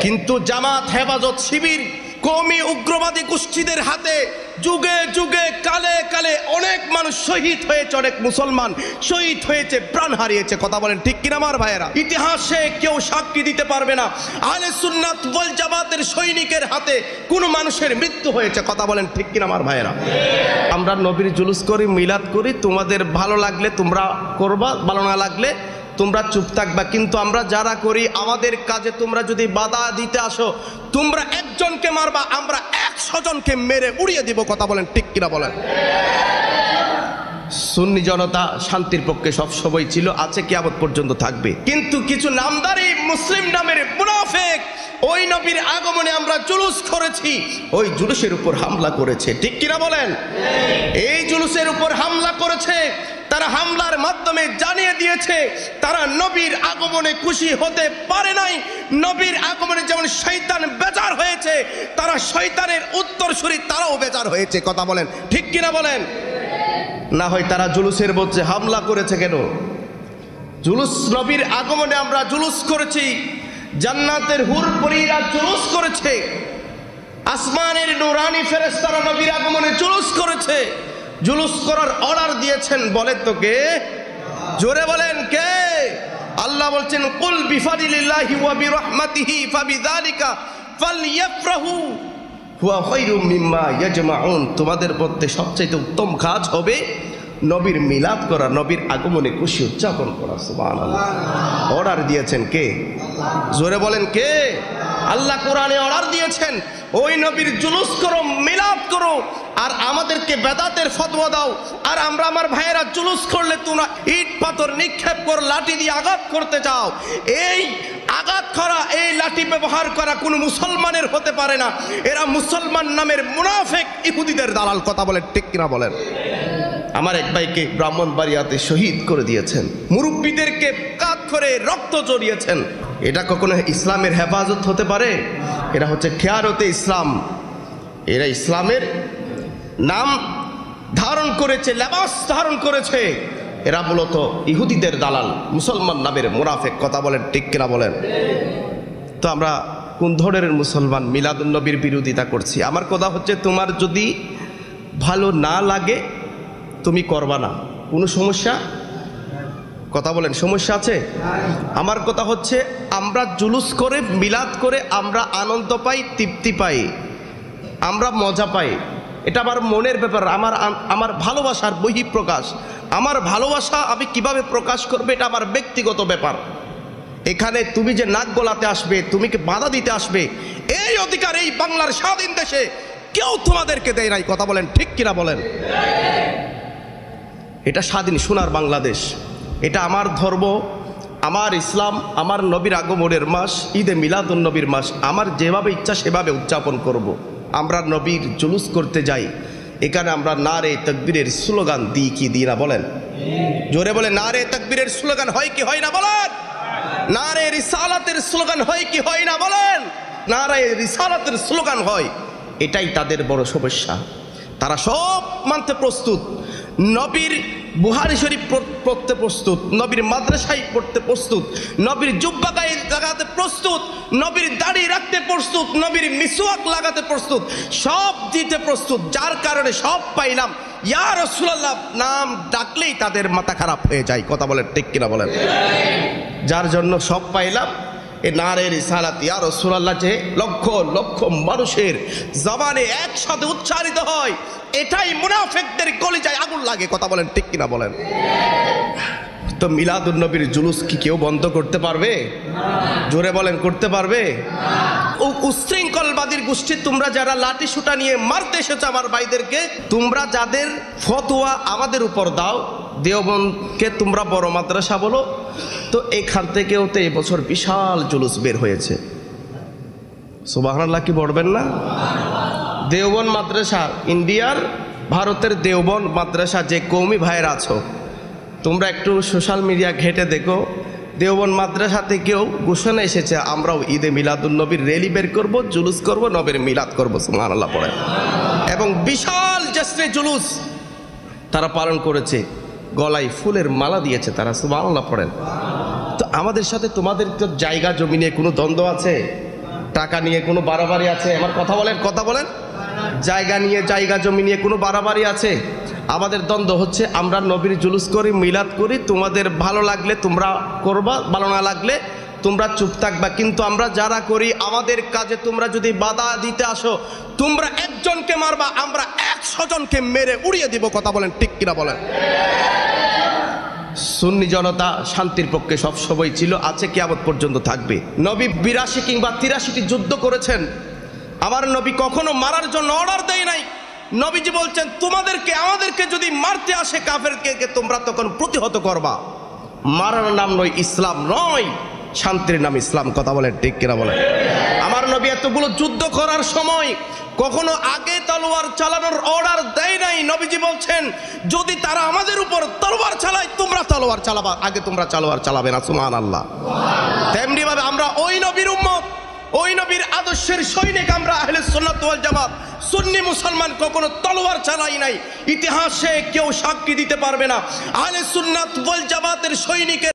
কিন্তু জামাত হেফাজত শিবির কওমি উগ্রবাদী গোষ্ঠীদের হাতে যুগে যুগে কালে কালে অনেক মানুষ শহীদ হয়েছে, অনেক মুসলমান শহীদ হয়েছে, প্রাণ হারিয়েছে। কথা বলেন ঠিক কিনা আমার ভাইয়েরা? ইতিহাসে কেউ সাক্ষী দিতে পারবে না আহলে সুন্নাত ওয়াল জামাতের সৈনিকের হাতে কোনো মানুষের মৃত্যু হয়েছে। কথা বলেন ঠিক কিনা আমার ভাইয়েরা? আমরা নবীর জুলুস করি, মিলাদ করি, তোমাদের ভালো লাগলে তোমরা করবা, ভালো না লাগলে তোমরা চুপ থাকবা। কিন্তু আমরা যারা করি আমাদের কাজে তোমরা যদি বাধা দিতে আসো, তোমরা একজনকে মারবা, আমরা 100 জনকে মেরে উড়িয়ে দিব। কথা বলেন ঠিক কিনা বলেন? সুন্নি জনতা শান্তির পক্ষে সব সময় ছিল, আছে, কিয়ামত পর্যন্ত থাকবে। কিন্তু কিছু নামদারি মুসলিম নামের মুনাফিক ওই নবীর আগমনে আমরা জুলুস করেছি, ওই জুলুসের উপর হামলা করেছে। ঠিক কিনা বলেন? এই জুলুসের উপর হামলা করেছে। তারা হামলার মাধ্যমে জানিয়ে দিয়েছে তারা নবীর আগমনে খুশি হতে পারে নাই। নবীর আগমনে যেমন শয়তান বেজার হয়েছে, তারা শয়তানের উত্তরসূরি, তারাও বেজার হয়েছে। কথা বলেন ঠিক কিনা বলেন? না হয় তারা জুলুসের মধ্যে হামলা করেছে কেন? জুলুস, নবীর আগমনে আমরা জুলুস করেছি, জান্নাতের হুর পরীরা জুলুস করেছে, আসমানের নূরানি ফেরেশতারা নবীর আগমনে জুলুস করেছে। জুলুস করার অর্ডার দিয়েছেন বলেন তো কে? জোরে বলেন কে? আল্লাহ বলছেন কুল বিফাদিলিল্লাহি ওয়া বিরহমাতিহি ফাবিযালিকা ফালইফরাহু হুয়া খায়রুম মিম্মা ইয়াজমাউন। তোমাদের মধ্যে সবচেয়ে উত্তম কাজ হবে নবীর মিলাদ করা, নবীর আগমনে খুশি উদযাপন করা। সুবহানাল্লাহ। অর্ডার দিয়েছেন কে? জোরে বলেন কে? আল্লাহ কোরআনে অর্ডার দিয়েছেন ওই নবীর জুলুস করো, মিলাদ করো, আর আমাদেরকে বেদাতের ফতোয়া দাও। আর আমরা আমার ভাইয়েরা জুলুস করলে তোমরা ইট পাথর নিক্ষেপ করে লাঠি দিয়ে আঘাত করতে চাও। এই আঘাত করা, এই লাঠি ব্যবহার করা কোনো মুসলমানের হতে পারে না। এরা মুসলমান নামের মুনাফিক ইহুদিদের দালাল। কথা বলেন ঠিক কিনা বলেন? আমার এক ভাইকে ব্রাহ্মণবাড়িয়াতে শহীদ করে দিয়েছেন, মুরব্বীদেরকে কাত করে রক্ত জড়িয়েছেন। এটা কখনো ইসলামের হেফাজত হতে পারে? এরা হচ্ছে খেয়ারতে ইসলাম। এরা ইসলামের নাম ধারণ করেছে, লেবাস ধারণ করেছে। এরা মূলত ইহুদিদের দালাল, মুসলমান নামের মুনাফিক। কথা বলেন ঠিক কিনা বলেন? তো আমরা কোন ধরনের মুসলমান মিলাদুন নবীর বিরোধিতা করছি? আমার কথা হচ্ছে তোমার যদি ভালো না লাগে তুমি করবা না, কোনো সমস্যা? কথা বলেন সমস্যা আছে? আমার কথা হচ্ছে আমরা জুলুস করে, মিলাদ করে আমরা আনন্দ পাই, তৃপ্তি পাই, আমরা মজা পাই। এটা আমার মনের ব্যাপার, আমার ভালোবাসার বহিঃপ্রকাশ। আমার ভালোবাসা আমি কিভাবে প্রকাশ করবে এটা আমার ব্যক্তিগত ব্যাপার। এখানে তুমি যে নাক গলাতে আসবে, তুমি কি বাধা দিতে আসবে, এই অধিকার এই বাংলার স্বাধীন দেশে কেউ তোমাদেরকে দেয় নাই। কথা বলেন ঠিক কিনা বলেন? এটা স্বাধীন সোনার বাংলাদেশ। এটা আমার ধর্ম, আমার ইসলাম, আমার নবীর আগমনের মাস, ঈদে মিলাদুন নবীর মাস। আমার যেভাবে ইচ্ছা সেভাবে উদযাপন করব। আমরা নবীর জুলুস করতে যাই, এখানে আমরা নারে তাকবীরের স্লোগান দিই কি দিই না বলেন? জোরে বলে নারে তাকবীরের স্লোগান হয় কি হয় না বলেন? নারে রিসালাতের স্লোগান হয় কি হয় না বলেন? নারে রিসালাতের স্লোগান হয়। এটাই তাদের বড় সমস্যা। তারা সব মানতে প্রস্তুত, নবীর বুহারি শরীফ পড়তে প্রস্তুত, নবীর মাদ্রাসায় পড়তে প্রস্তুত, নবীর জুব্বা গায়ে লাগাতে প্রস্তুত, নবীর দাড়ি রাখতে প্রস্তুত, নবীর মিসওয়াক লাগাতে প্রস্তুত, সব দিতে প্রস্তুত। যার কারণে সব পাইলাম ইয়া রাসূলুল্লাহ নাম ডাকলেই তাদের মাথা খারাপ হয়ে যায়। কথা বলেন ঠিক কিনা বলেন? যার জন্য সব পাইলাম এ নারে রিসালাত ইয়া রাসূলুল্লাহ যে লক্ষ লক্ষ মানুষের জবানে একসাথে উচ্চারিত হয়, এটাই মুনাফিকদের কলিজায় আগুন লাগে। কথা বলেন ঠিক কিনা বলেন? তো মিলাদুন নবীর জুলুস কি কেউ বন্ধ করতে পারবে? জোরে বলেন করতে পারবে? ও উশৃঙ্খলবাদীর গোষ্ঠী, তোমরা যারা লাঠি সুটা নিয়ে মারতে এসেছো আমার ভাইদেরকে, তোমরা যাদের ফতোয়া আমাদের উপর দাও, দেওবন্দকে তোমরা বড় মাদ্রাসা বলো, তো এখান থেকেও তো এবছর বিশাল জুলুস বের হয়েছে। সুবহানাল্লাহ কি বলবেন না? দেওবন্দ মাদ্রাসা, ইন্ডিয়ার ভারতের দেওবন্দ মাদ্রাসা, যে কওমি ভাইয়ের আছো তোমরা একটু সোশ্যাল মিডিয়া ঘেটে দেখো, দেওবন্দ মাদ্রাসা থেকেও ঘোষণা এসেছে আমরাও ঈদে মিলাদুন নবীর র্যালি বের করবো, জুলুস করব, নবীর মিলাদ করবো। সুবহানাল্লাহ পড়ে। এবং বিশাল জশ্নে জুলুস তারা পালন করেছে, গলায় ফুলের মালা দিয়েছে তারা। সুবহানাল্লাহ পড়েন। তো আমাদের সাথে তোমাদের তো জায়গা জমি নিয়ে কোনো দ্বন্দ্ব আছে? টাকা নিয়ে কোনো বাড়াবাড়ি আছে? আমার কথা বলেন। জায়গা নিয়ে, জায়গা জমি নিয়ে কোনো বাড়াবাড়ি আছে? আমাদের দ্বন্দ্ব হচ্ছে আমরা নবীর জুলুস করি, মিলাদ করি, তোমাদের ভালো লাগলে তোমরা করবা, ভালো না লাগলে তোমরা চুপ থাকবা। কিন্তু আমরা যারা করি, আমাদের কাজে তোমরা যদি বাধা দিতে আসো, তোমরা একজনকে মারবা, আমরা 100 জনকে মেরে উড়িয়ে দিব। কথা বলেন, ঠিক কিনা বলেন? সুন্নি জনতা শান্তির পক্ষে সবসময় ছিল, আছে, কিয়ামত পর্যন্ত থাকবে। নবী 82 কিংবা 83টি যুদ্ধ করেছেন। আমার নবী কখনো মারার জন্য অর্ডার দেয় নাই। নবীজি বলছেন, তোমাদেরকে আমাদেরকে যদি মারতে আসে কাফেরকে, তোমরা তখন প্রতিহত করবা। মারার নাম নয় ইসলাম, নয় শান্তির নাম ইসলাম। কথা বলেন, ঠিক কিনা বলেন? আমার নবী এতগুলো যুদ্ধ করার সময় কখনো আগে তলোয়ার চালানোর অর্ডার দেয় নাই। নবীজি বলছেন, যদি তারা আমাদের উপর তলোয়ার চালায়, তোমরা তলোয়ার চালাবা, আগে তোমরা তলোয়ার চালাবে না। সুবহানাল্লাহ। তেমনি ভাবে আমরা ওই নবীর উম্মত, ওই নবীর আদর্শের সৈনিক। আমরা আহলে সুন্নাত ওয়াল জামাত সুন্নি মুসলমান কখনো তলোয়ার চালাই নাই। ইতিহাসে কেউ সাক্ষী দিতে পারবে না আহলে সুন্নাত ওয়াল জামাতের সৈনিকের